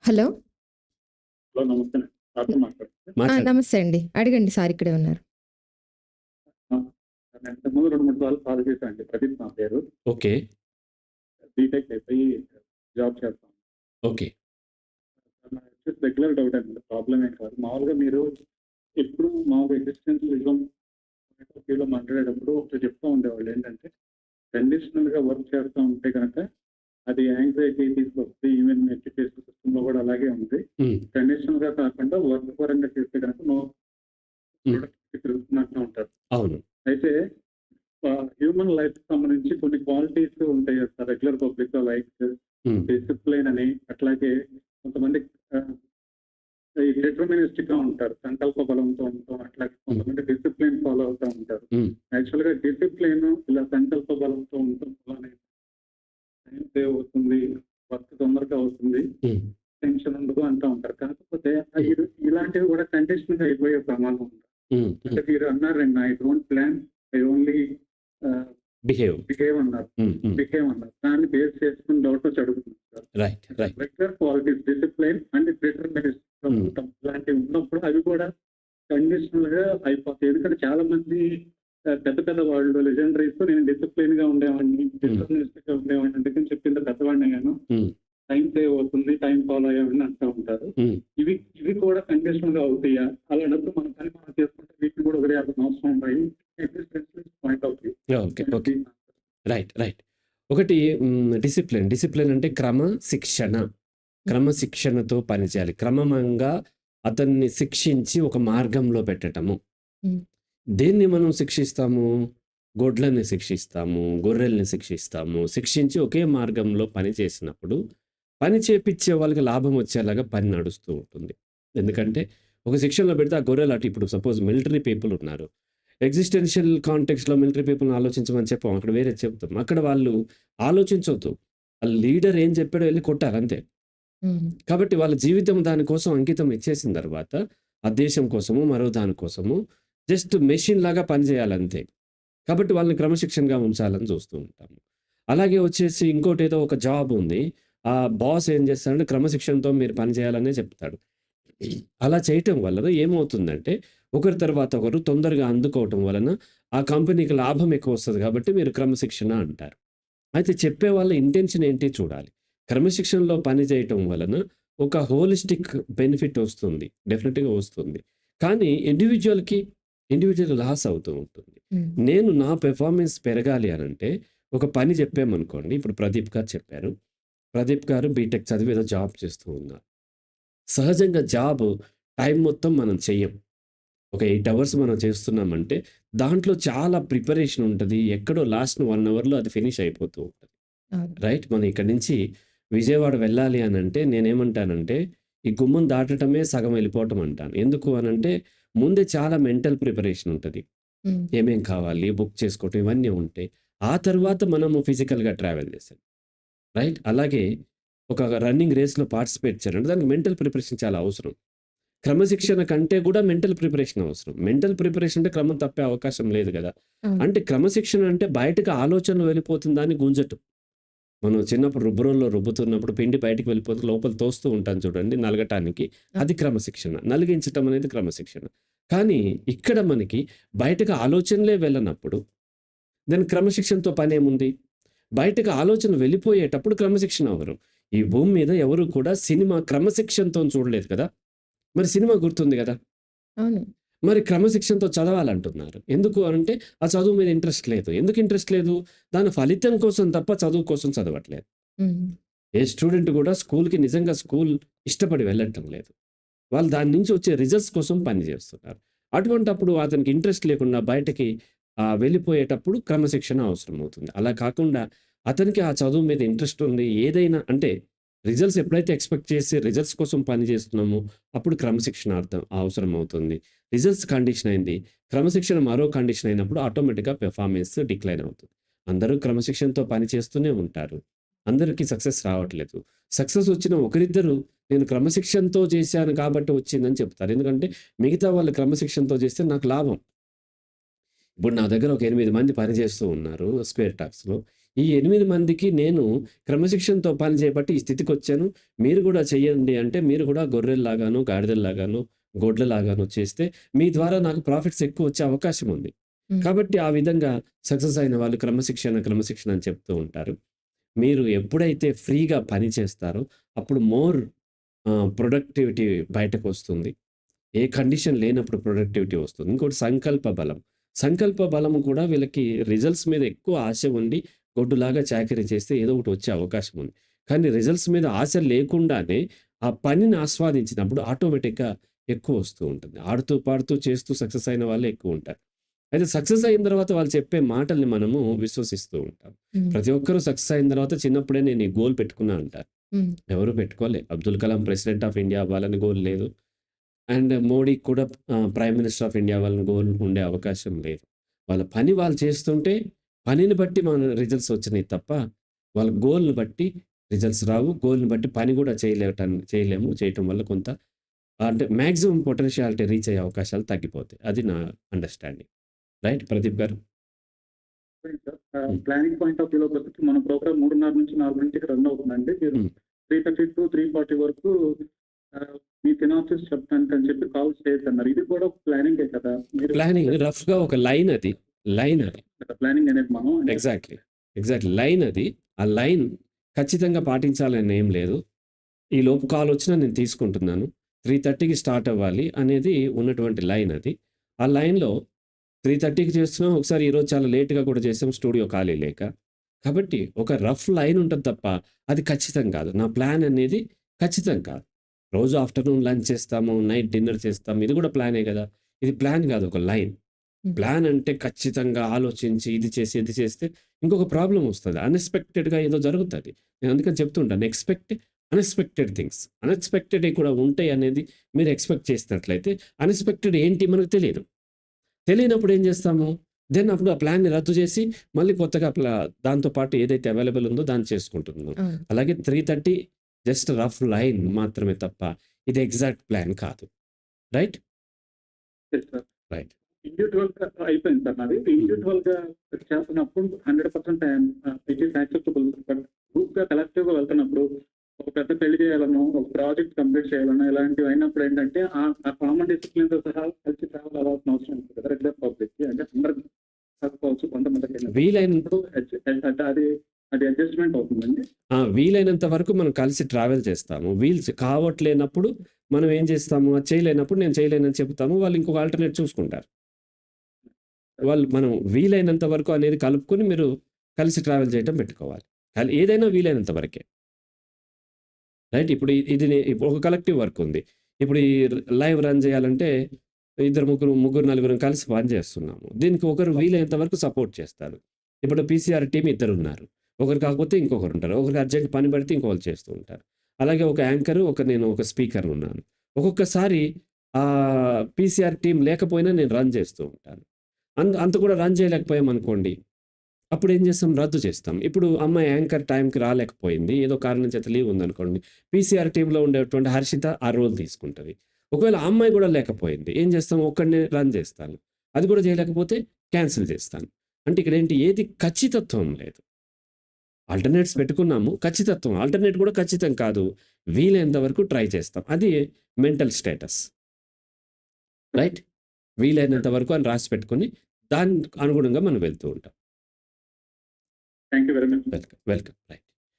Hello. Hello నమస్తే సార్తో మాట్లాడుతుంది. మాట్లాడు. నమస్తే అండి. అడగండి, సార్ ఇక్కడే ఉన్నారు. నేను ఇంతకుముందు 2-3 సార్లు కాల్ చేశాను అండి. ప్రదీప్ నా పేరు. ఓకే. బీటెక్ అయిపోయి జాబ్ చేస్తాను. ఓకే. నాకు వచ్చేసి రెగ్యులర్ డౌట్ అండి. ప్రాబ్లమ్ ఏం కాదు. మామూలుగా మీరు ఎప్పుడు మామూలుగా ఎగ్జిస్టెన్షియలిజం ఫీల్డ్లో మాట్లాడేటప్పుడు ఒకటి చెప్తూ ఉండేవాళ్ళు ఏంటంటే, కండిషనల్గా వర్క్ చేస్తూ ఉంటే కనుక అది యాంగ్జైటీ తీసుకొస్తుంది. ఈవెన్ ఎడ్యుకేషన్ సిస్టంలో కూడా అలాగే ఉంది. కండిషనల్ గా కాకుండా వర్క్ పరంగా చేస్తే కనుక నో ప్రొడక్టివిటీ పెరుగుతున్నట్టు ఉంటారు. అవును. అయితే హ్యూమన్ లైఫ్ సంబంధించి కొన్ని క్వాలిటీస్ ఉంటాయి కదా రెగ్యులర్ పబ్లిక్ లైక్ డిసిప్లైన్ అని, అట్లాగే కొంతమంది డిటర్మినిస్టిక్ గా ఉంటారు, సంకల్ప బలంతో ఉంటాం. అట్లాగే కొంతమంది డిసిప్లైన్ ఫాలో అవుతూ ఉంటారు. యాక్చువల్ గా డిసిప్లైన్ ఇలా సంకల్ప బలంతో ఉండటం వల్ల టైం సేవ్ అవుతుంది, వర్క్ తొందరగా అవుతుంది, టెన్షన్ ఉండదు అంటూ ఉంటారు. కాకపోతే ఇలాంటివి కూడా కండిషన్ గా అయిపోయే ప్రమాదం ఉంది. అంటే మీరు అన్నారండి, I don't plan, I only behave అన్నారు. దాన్ని బేస్ చేసుకుని డౌట్ వచ్చి అడుగుతున్నారు. Regular qualities discipline and deterministic ఇలాంటివి ఉన్నప్పుడు అవి కూడా కండిషనల్ గా అయిపోతాయి. ఎందుకంటే చాలా మంది పెద్ద పెద్ద వాళ్ళు లెజెండరీస్ నేను డిసిప్లిన్ గా ఉండేవాడిని, డిటర్మినిస్టిక్ గా ఉండేవాడిని, అందుకని చెప్పింది పెద్దవాడిని నేను టైం సేవ్ అవుతుంది, టైం ఫాలో అయ్యామని అంటూ ఉంటారు. ఇవి కూడా కండిషనల్ గా అవుతాయా? అలాంటప్పుడు మన పని మనం చేసుకుంటే వీటిని కూడా వదిలేయాల్సిన అవసరం ఉన్నాయి. Point of view. రైట్. ఒకటి డిసిప్లిన్ అంటే క్రమశిక్షణతో పనిచేయాలి. క్రమంగా అతన్ని శిక్షించి ఒక మార్గంలో పెట్టటము. దేన్ని మనం శిక్షిస్తాము? గొడ్లని శిక్షిస్తాము, గొర్రెల్ని శిక్షిస్తాము. శిక్షించి ఒకే మార్గంలో పని చేసినప్పుడు పని చేపించే వాళ్ళకి లాభం వచ్చేలాగా పని నడుస్తూ ఉంటుంది. ఎందుకంటే ఒక శిక్షణలో పెడితే ఆ గొర్రెలు అటు ఇప్పుడు సపోజ్ మిలిటరీ పీపుల్ ఉన్నారు, ఎగ్జిస్టెన్షియల్ కాంటెక్స్లో మిలిటరీ పీపుల్ని ఆలోచించమని చెప్పాం, అక్కడ వేరే చెప్తాం. అక్కడ వాళ్ళు ఆలోచించవద్దు, వాళ్ళ లీడర్ ఏం చెప్పాడో వెళ్ళి కొట్టాలి అంతే. కాబట్టి వాళ్ళ జీవితం దానికోసం అంకితం ఇచ్చేసిన తర్వాత ఆ దేశం కోసము మరో దానికోసము జస్ట్ మెషిన్ లాగా పనిచేయాలంతే. కాబట్టి వాళ్ళని క్రమశిక్షణగా ఉంచాలని చూస్తూ ఉంటాము. అలాగే వచ్చేసి ఇంకోటి ఏదో ఒక జాబ్ ఉంది, ఆ బాస్ ఏం చేస్తాడంటే క్రమశిక్షణతో మీరు పని చేయాలనే చెప్తాడు. అలా చేయటం వలన ఏమవుతుందంటే ఒకరి తర్వాత ఒకరు తొందరగా అందుకోవటం వలన ఆ కంపెనీకి లాభం ఎక్కువ వస్తుంది. కాబట్టి మీరు క్రమశిక్షణ అంటారు. అయితే చెప్పే వాళ్ళ ఇంటెన్షన్ ఏంటి చూడాలి. క్రమశిక్షణలో పని చేయటం వలన ఒక హోలిస్టిక్ బెనిఫిట్ వస్తుంది, డెఫినెట్గా వస్తుంది. కానీ ఇండివిజువల్ లాస్ అవుతూ ఉంటుంది. నేను నా పెర్ఫార్మెన్స్ పెరగాలి అని అంటే ఒక పని చెప్పామనుకోండి, ఇప్పుడు ప్రదీప్ గారు చెప్పారు, ప్రదీప్ గారు బీటెక్ చదివి ఏదో జాబ్ చేస్తూ ఉన్నారు. సహజంగా జాబ్ టైం మొత్తం మనం చెయ్యం. ఒక 8 అవర్స్ మనం చేస్తున్నామంటే దాంట్లో చాలా ప్రిపరేషన్ ఉంటుంది. ఎక్కడో లాస్ట్ 1 అవర్లో అది ఫినిష్ అయిపోతూ ఉంటుంది. రైట్. మనం ఇక్కడి నుంచి విజయవాడ వెళ్ళాలి అని అంటే నేనేమంటానంటే ఈ గుమ్మం దాటటమే సగం వెళ్ళిపోవటం అంటాను. ఎందుకు అనంటే ముందే చాలా మెంటల్ ప్రిపరేషన్ ఉంటుంది. ఏమేం కావాలి, బుక్ చేసుకోవటం, ఇవన్నీ ఉంటాయి. ఆ తర్వాత మనము ఫిజికల్గా ట్రావెల్ చేస్తాం. రైట్. అలాగే ఒక రన్నింగ్ రేస్లో పార్టిసిపేట్ చేయాలంటే దానికి మెంటల్ ప్రిపరేషన్ చాలా అవసరం. క్రమశిక్షణ కంటే కూడా మెంటల్ ప్రిపరేషన్ అవసరం. మెంటల్ ప్రిపరేషన్ అంటే క్రమం తప్పే అవకాశం లేదు కదా. అంటే క్రమశిక్షణ అంటే బయటకు ఆలోచనలు వెళ్ళిపోతుందని గుంజటం. మనం చిన్నప్పుడు రుబ్బురోల్లో రుబ్బుతున్నప్పుడు పిండి బయటకు వెళ్ళిపోతే లోపల తోస్తూ ఉంటాం చూడండి నలగటానికి, అది క్రమశిక్షణ. నలిగించటం అనేది క్రమశిక్షణ. కానీ ఇక్కడ మనకి బయటకు ఆలోచనలే వెళ్ళనప్పుడు దాని క్రమశిక్షణతో పని ఏముంది? బయటకు ఆలోచన వెళ్ళిపోయేటప్పుడు క్రమశిక్షణ అవరు. ఈ భూమి మీద ఎవరు కూడా సినిమా క్రమశిక్షణతో చూడలేదు కదా. మరి సినిమా గుర్తుంది కదా. మరి క్రమశిక్షణతో చదవాలంటున్నారు. ఎందుకు అంటే ఆ చదువు మీద ఇంట్రెస్ట్ లేదు. ఎందుకు ఇంట్రెస్ట్ లేదు? దాని ఫలితం కోసం తప్ప చదువు కోసం చదవట్లేదు. ఏ స్టూడెంట్ కూడా స్కూల్కి నిజంగా స్కూల్ ఇష్టపడి వెళ్ళటం లేదు. వాళ్ళు దాని నుంచి వచ్చే రిజల్ట్స్ కోసం పని చేస్తున్నారు. అటువంటప్పుడు అతనికి ఇంట్రెస్ట్ లేకుండా బయటకి వెళ్ళిపోయేటప్పుడు క్రమశిక్షణ అవసరం అవుతుంది. అలా కాకుండా అతనికి ఆ చదువు మీద ఇంట్రెస్ట్ ఉంది, ఏదైనా అంటే రిజల్ట్స్ ఎప్పుడైతే ఎక్స్పెక్ట్ చేసి రిజల్ట్స్ కోసం పని చేస్తున్నామో అప్పుడు క్రమశిక్షణ అవసరం అవుతుంది. రిజల్ట్స్ కండిషన్ అయింది, క్రమశిక్షణ మరో కండిషన్ అయినప్పుడు ఆటోమేటిక్గా పెర్ఫార్మెన్స్ డిక్లైన్ అవుతుంది. అందరూ క్రమశిక్షణతో పని చేస్తూనే ఉంటారు, అందరికీ సక్సెస్ రావట్లేదు. సక్సెస్ వచ్చిన ఒకరిద్దరు నేను క్రమశిక్షణతో చేశాను కాబట్టి వచ్చిందని చెప్తారు. ఎందుకంటే మిగతా వాళ్ళు క్రమశిక్షణతో చేస్తే నాకు లాభం. ఇప్పుడు నా దగ్గర ఒక 8 మంది పని చేస్తూ ఉన్నారు స్క్వేర్ టాక్స్లో. ఈ 8 మందికి నేను క్రమశిక్షణతో పని చేయబట్టి ఈ స్థితికొచ్చాను. మీరు కూడా చెయ్యండి అంటే, మీరు కూడా గొర్రెల్లాగాను, గాడిదల్లాగాను, గొడ్లలాగాను చేస్తే, మీ ద్వారా నాకు ప్రాఫిట్స్ ఎక్కువొచ్చే అవకాశం ఉంది. హ్మ్. కాబట్టి ఆ విధంగా సక్సెస్ అయిన వాళ్ళు క్రమశిక్షణ అని చెప్తూ ఉంటారు. మీరు ఎప్పుడైతే ఫ్రీగా పని చేస్తారో, అప్పుడు మోర్ ప్రొడక్టివిటీ బయటకొస్తుంది. ఏ కండిషన్ లేనప్పుడు ప్రొడక్టివిటీ వస్తుంది. ఇంకోటి సంకల్ప బలం. సంకల్ప బలం కూడా వీళ్ళకి రిజల్ట్స్ మీద ఎక్కువ ఆశ ఉండి, గొడ్డులాగా చాకిరీ చేస్తే ఏదో ఒకటి వచ్చే అవకాశం ఉంది. కానీ రిజల్ట్స్ మీద ఆశ లేకుండానే ఆ పనిని ఆస్వాదించినప్పుడు ఆటోమేటిక్‌గా ఎక్కువ వస్తూ ఉంటుంది. ఆడుతూ, పాడుతూ, చేస్తూ సక్సెస్ అయిన వాళ్ళే ఎక్కువుంటారు. అయితే సక్సెస్ అయిన తర్వాత వాళ్ళు చెప్పే మాటల్ని మనము విశ్వసిస్తూ ఉంటాం. హ్మ్. ప్రతి ఒక్కరు సక్సెస్ అయిన తర్వాత చిన్నప్పుడే నేను ఈ గోల్ పెట్టుకున్నా అంటారు. హ్మ్. ఎవరు పెట్టుకోలే. Abdul Kalam president of India అవ్వాలని గోల్ లేదు. అండ్ మోడీకి కూడా ప్రైమ్ మినిస్టర్ ఆఫ్ ఇండియా అవ్వాలని గోల్ ఉండే అవకాశం లేదు. వాళ్ళ పని వాళ్ళు చేస్తుంటే, పనిని బట్టి మన రిజల్ట్స్ వచ్చినాయి తప్ప, వాళ్ళ గోల్‌ని బట్టి రిజల్ట్స్ రావు. గోల్‌ని బట్టి పని కూడా చేయలేము. చేయటం వల్ల కొంత అంటే మాక్సిమం పొటెన్షియాలిటీ రీచ్ అయ్యే అవకాశాలు తగ్గిపోతాయి. అది నా అండర్‌స్టాండింగ్. రైట్ ప్రదీప్ గారు? హ్మ్. ప్లానింగ్ పాయింట్ ఆఫ్ వ్యూలోకి వచ్చి మన ప్రోగ్రామ్ 3:30 నుంచి 4 రన్ అవుతుందండి. మీరు హ్మ్. 3:30 టు 3:40 వరకు మీ సినాప్సిస్ చెప్తానికి అని చెప్పి కాల్ చేయొద్దన్నారు. ఇది కూడా ఒక ప్లానింగే కదా! మీరు ప్లానింగ్ రఫ్‌గా ఒక లైన్ అది. లైన్ అది. ప్లానింగ్ అనేది మనం ఎగ్జాక్ట్‌లీ. లైన్ అది. ఆ లైన్ ఖచ్చితంగా పాటించాలని ఏం లేదు. ఈలోపు కాలొచ్చినా నేను తీసుకుంటున్నాను. 3:30కి స్టార్ట్ అవ్వాలి అనేది ఉన్నటువంటి లైన్ అది. ఆ లైన్‌లో 3:30కి చేస్తున్నాం. ఒకసారి ఈరోజు చాలా లేట్‌గా కూడా చేసాం స్టూడియో ఖాళీ లేక. కాబట్టి ఒక రఫ్ లైన్ ఉంటది తప్ప అది ఖచ్చితం కాదు. నా ప్లాన్ అనేది ఖచ్చితం కాదు. రోజు ఆఫ్టర్‌నూన్ లంచ్ చేస్తాము, నైట్ డిన్నర్ చేస్తాము. ఇది కూడా ప్లానే గదా! ఇది ప్లాన్ కాదు ఒక లైన్. హ్మ్. ప్లాన్ అంటే ఖచ్చితంగా ఆలోచించి ఇది చేసి, ఇది చేస్తే ఇంకొక ప్రాబ్లమ్ వస్తది. అన్‌ఎక్స్‌పెక్టెడ్‌గా ఏదో జరుగుతది. నేను అందుకని చెప్తూ ఉంటాను. Unexpected things. అన్‌ఎక్స్‌పెక్టెడ్‌వి కూడా ఉంటాయి అనేది మీరు ఎక్స్‌పెక్ట్ చేసినట్లయితే, అన్‌ఎక్స్‌పెక్టెడ్ ఏంటి మనకు తెలీదు. తెలియనప్పుడు ఏం చేస్తాము? దెన్ అప్పుడు ఆ ప్లాన్‌ని రద్దు చేసి, మళ్ళీ కొత్తగా దాంతో పాటు ఏదైతే అవైలబుల్ ఉందో దాన్ని చేసుకుంటున్నాం. అవును. అలాగే 3:30 జస్ట్ రఫ్ లైన్ మాత్రమే తప్ప, ఇది ఎగ్జాక్ట్ ప్లాన్ కాదు. రైట్? సార్. రైట్. ఇండివిడ్యువల్‌గా అయిపోయింది సార్ నాది. ఇండివిడ్యువల్‌గా చేస్తున్నప్పుడు 100% ఇట్ ఈస్ యాక్సెప్టబుల్. బట్ గ్రూప్‌గా కలెక్టివ్‌గా వెళ్తున్నప్పుడు ఒక పెద్ద పెళ్లి చేయాలనో, ఒక ప్రాజెక్ట్ కంప్లీట్ చేయాలనో ఇలాంటివి అయినప్పుడు ఏంటంటే ఆ కామన్ డిసిప్లిన్‌తో సహా కలిసి ట్రావెల్ అవ్వాల్సిన అవసరం ఉంది కదా! రెగ్యులర్ పబ్లిక్‌కి. అంటే అందరికి కాకపోవచ్చు కొంతమందికి వీలైనంత అంటే అది అడ్జస్ట్‌మెంట్ అవుతుందండి. వీలైనంత వరకు మనం కలిసి ట్రావెల్ చేస్తాము. కావట్లేనప్పుడు మనం ఏం చేస్తాము, అది చేయలేనప్పుడు నేను చేయలేనని చెప్తాము. వాళ్ళు ఇంకొక ఆల్టర్‌నేట్ చూసుకుంటారు. మనం వీలైనంత వరకు అనేది కలుపుకొని మీరు కలిసి ట్రావెల్ చేయటం పెట్టుకోవాలి. ఏదైనా వీలైనంత వరకే. రైట్? ఇప్పుడు ఇప్పుడు ఒక కలెక్టివ్ వర్క్ ఉంది. ఇప్పుడు ఈ లైవ్ రన్ చేయాలంటే ఇద్దరు, ముగ్గురు, నలుగురం కలిసి పని చేస్తున్నాము. దీనికి ఒకరు వీలైనంత వరకు సపోర్ట్ చేస్తారు. ఇప్పుడు పీసీఆర్ టీమ్ ఇద్దరున్నారు. ఒకరు కాకపోతే ఇంకొకరుంటారు. ఒకరికి అర్జెంట్ పని పడితే ఇంకొకళ్ళు చేస్తూ ఉంటారు. అలాగే ఒక యాంకరు, నేను ఒక స్పీకర్ ఉన్నాను. ఒక్కొక్కసారి పీసీఆర్ టీమ్ లేకపోయినా నేను రన్ చేస్తూ ఉంటాను. అంత కూడా రన్ చేయలేకపోయామనుకోండి, అప్పుడేం చేస్తాం? రద్దు చేస్తాం. ఇప్పుడు అమ్మాయి యాంకర్ టైంకి రాలేకపోయింది. ఏదో కారణం చేత లీవ్ ఉందనుకోండి. పీసీఆర్ టీమ్‌లో ఉండేటువంటి హర్షిత ఆ రోల్ తీసుకుంటది. ఒకవేళ ఆ అమ్మాయి కూడా లేకపోయింది. ఏం చేస్తాం? ఒక్కడినే రన్ చేస్తాను. అది కూడా చేయలేకపోతే క్యాన్సిల్ చేస్తాను. అంటే ఇక్కడేంటి ఏది ఖచ్చితత్వం లేదు. ఆల్టర్‌నేట్స్ పెట్టుకున్నాము. ఖచ్చితత్వం ఆల్టర్‌నేట్ కూడా ఖచ్చితం కాదు. వీలైనంత వరకు ట్రై చేస్తాం. అది మెంటల్ స్టేటస్. రైట్? వీలైనంత వరకు అని రాసి పెట్టుకొని దానికి అనుగుణంగా మనం వెళ్తూ ఉంటాం. Thank you very much. Welcome. Right.